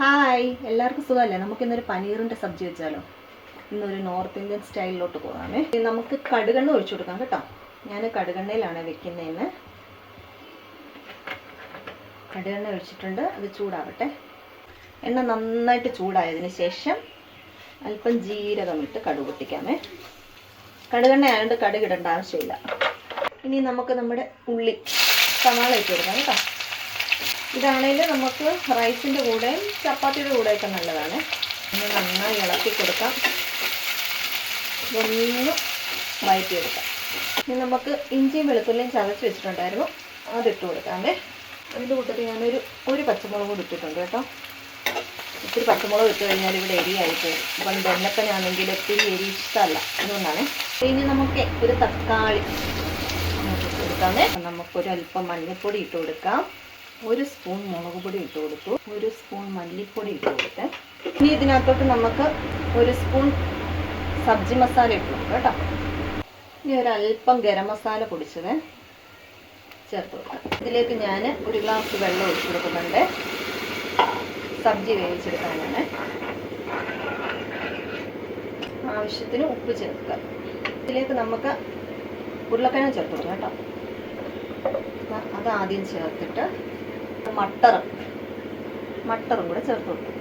Hi, എല്ലാവർക്കും സുഖമല്ലേ? നമുക്കിന്നൊരു പനീറിൻ്റെ സബ്ജി വെച്ചാലോ? ഇന്നൊരു നോർത്ത് ഇന്ത്യൻ സ്റ്റൈലിലോട്ട് പോകാമേ. നമുക്ക് കടുകെണ്ണ ഒഴിച്ചു കൊടുക്കാം കേട്ടോ. ഞാൻ കടുകെണ്ണയിലാണ് വെക്കുന്നതെന്ന്. കടുകെണ്ണ ഒഴിച്ചിട്ടുണ്ട്, അത് ചൂടാവട്ടെ. എണ്ണ നന്നായിട്ട് ചൂടായതിന് ശേഷം അല്പം ജീരകമിട്ട് കടുക് പൊട്ടിക്കാമേ. കടുകെണ്ണ ആയതുകൊണ്ട് കടുക് ഇടേണ്ട ആവശ്യമില്ല. ഇനി നമുക്ക് നമ്മുടെ ഉള്ളി സവാള ഇട്ട് കൊടുക്കാം കേട്ടോ. ഇതാണെങ്കിൽ നമുക്ക് റൈസിൻ്റെ കൂടെയും ചപ്പാത്തിയുടെ കൂടെയൊക്കെ നല്ലതാണ്. ഒന്ന് നന്നായി ഇളക്കി കൊടുക്കാം, ഒന്ന് വഴറ്റിയെടുക്കാം. ഇനി നമുക്ക് ഇഞ്ചിയും വെളുത്തുള്ളിയും ചതച്ച് വെച്ചിട്ടുണ്ടായിരുന്നു, അതിട്ട് കൊടുക്കാമേ. അതിൻ്റെ കൂട്ടത്തിൽ ഞാനൊരു പച്ചമുളക് കൂടി ഇട്ടിട്ടുണ്ട് കേട്ടോ. ഒത്തിരി പച്ചമുളക് ഇട്ട് കഴിഞ്ഞാൽ ഇവിടെ എരിയായി പോകും. ഇപ്പം വെള്ളപ്പനാണെങ്കിൽ ഒത്തിരി എരി ഇഷ്ടമല്ല, അതുകൊണ്ടാണ്. ഇനി നമുക്ക് ഒരു തക്കാളി ഇട്ട് കൊടുക്കാമേ. നമുക്കൊരല്പം മഞ്ഞൾപ്പൊടി ഇട്ട് കൊടുക്കാം. 1 സ്പൂൺ മുളക് പൊടി ഇട്ട് കൊടുത്തു, 1 സ്പൂൺ മല്ലിപ്പൊടി ഇട്ട് കൊടുത്ത്. ഇനി ഇതിനകത്തോട്ട് നമുക്ക് 1 സ്പൂൺ സബ്ജി മസാല ഇട്ട് കൊടുക്കാം കേട്ടോ. ഇനി ഒരല്പം ഗരം മസാല പൊടിച്ചത് ചേർത്ത് കൊടുക്കാം. ഇതിലേക്ക് ഞാൻ 1 ഗ്ലാസ് വെള്ളം ഒഴിച്ചു കൊടുക്കുന്നുണ്ട്, സബ്ജി വേവിച്ചെടുക്കാനാണ്. ആവശ്യത്തിന് ഉപ്പ് ചേർക്കുക. ഇതിലേക്ക് നമുക്ക് ഉരുളക്കിഴങ്ങ് ചേർത്ത് കൊടുക്കാം കേട്ടോ. അത് ആദ്യം ചേർത്തിട്ട് മട്ടറും കൂടെ ചേർത്ത് കൊടുക്കും.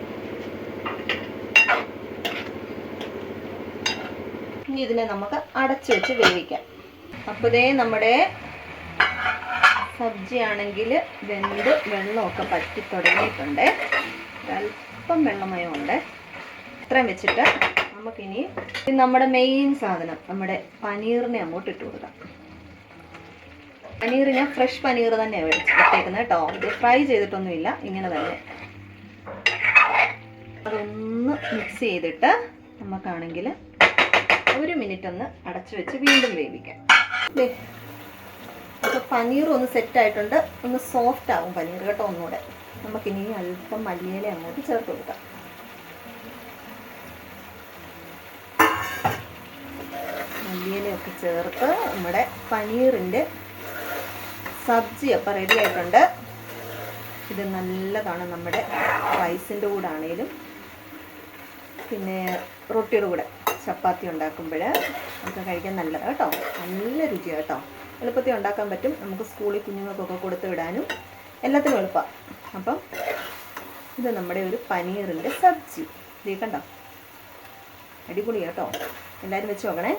ഇനി ഇതിനെ നമുക്ക് അടച്ചു വെച്ച് വേവിക്കാം. അപ്പോൾ ഇതേ നമ്മുടെ സബ്ജി ആണെങ്കിൽ വെന്ത് വെള്ളമൊക്കെ പറ്റി തുടങ്ങിയിട്ടുണ്ട്. ഒരല്പം വെള്ളമയമുണ്ട്. ഇത്രയും വെച്ചിട്ട് നമുക്കിനി നമ്മുടെ മെയിൻ സാധനം, നമ്മുടെ പനീറിനെ അങ്ങോട്ട് ഇട്ട് കൊടുക്കാം. പനീർ ഞാൻ ഫ്രഷ് പനീർ തന്നെയാണ് വെച്ചേക്കുന്നത് കേട്ടോ. ഇത് ഫ്രൈ ചെയ്തിട്ടൊന്നുമില്ല, ഇങ്ങനെ തന്നെ. അതൊന്ന് മിക്സ് ചെയ്തിട്ട് നമുക്കാണെങ്കിൽ 1 മിനിറ്റ് ഒന്ന് അടച്ചു വെച്ച് വീണ്ടും വേവിക്കാം. അപ്പോൾ പനീർ ഒന്ന് സെറ്റായിട്ടുണ്ട്, ഒന്ന് സോഫ്റ്റ് ആവും പനീർ കേട്ടോ. ഒന്നുകൂടെ നമുക്കിനി അല്പം മല്ലിയില അങ്ങോട്ട് ചേർത്ത് കൊടുക്കാം. മല്ലിയിലയൊക്കെ ചേർത്ത് നമ്മുടെ പനീറിൻ്റെ സബ്ജി അപ്പം റെഡി ആയിട്ടുണ്ട്. ഇത് നല്ലതാണ് നമ്മുടെ റൈസിൻ്റെ കൂടെ ആണെങ്കിലും പിന്നെ റൊട്ടിയുടെ കൂടെ ചപ്പാത്തി ഉണ്ടാക്കുമ്പോൾ നമുക്ക് കഴിക്കാൻ നല്ലതാണ് കേട്ടോ. നല്ല രുചിയാണ് കേട്ടോ. എളുപ്പത്തിൽ ഉണ്ടാക്കാൻ പറ്റും. നമുക്ക് സ്കൂളിൽ കുഞ്ഞുങ്ങൾക്കൊക്കെ കൊടുത്ത് വിടാനും എല്ലാത്തിനും എളുപ്പമാണ്. അപ്പം ഇത് നമ്മുടെ ഒരു പനീറിൻ്റെ സബ്ജി. ഇത് കണ്ടോ, അടിപൊളിയാണ് കേട്ടോ. എല്ലാവരും വെച്ച് നോക്കണേ.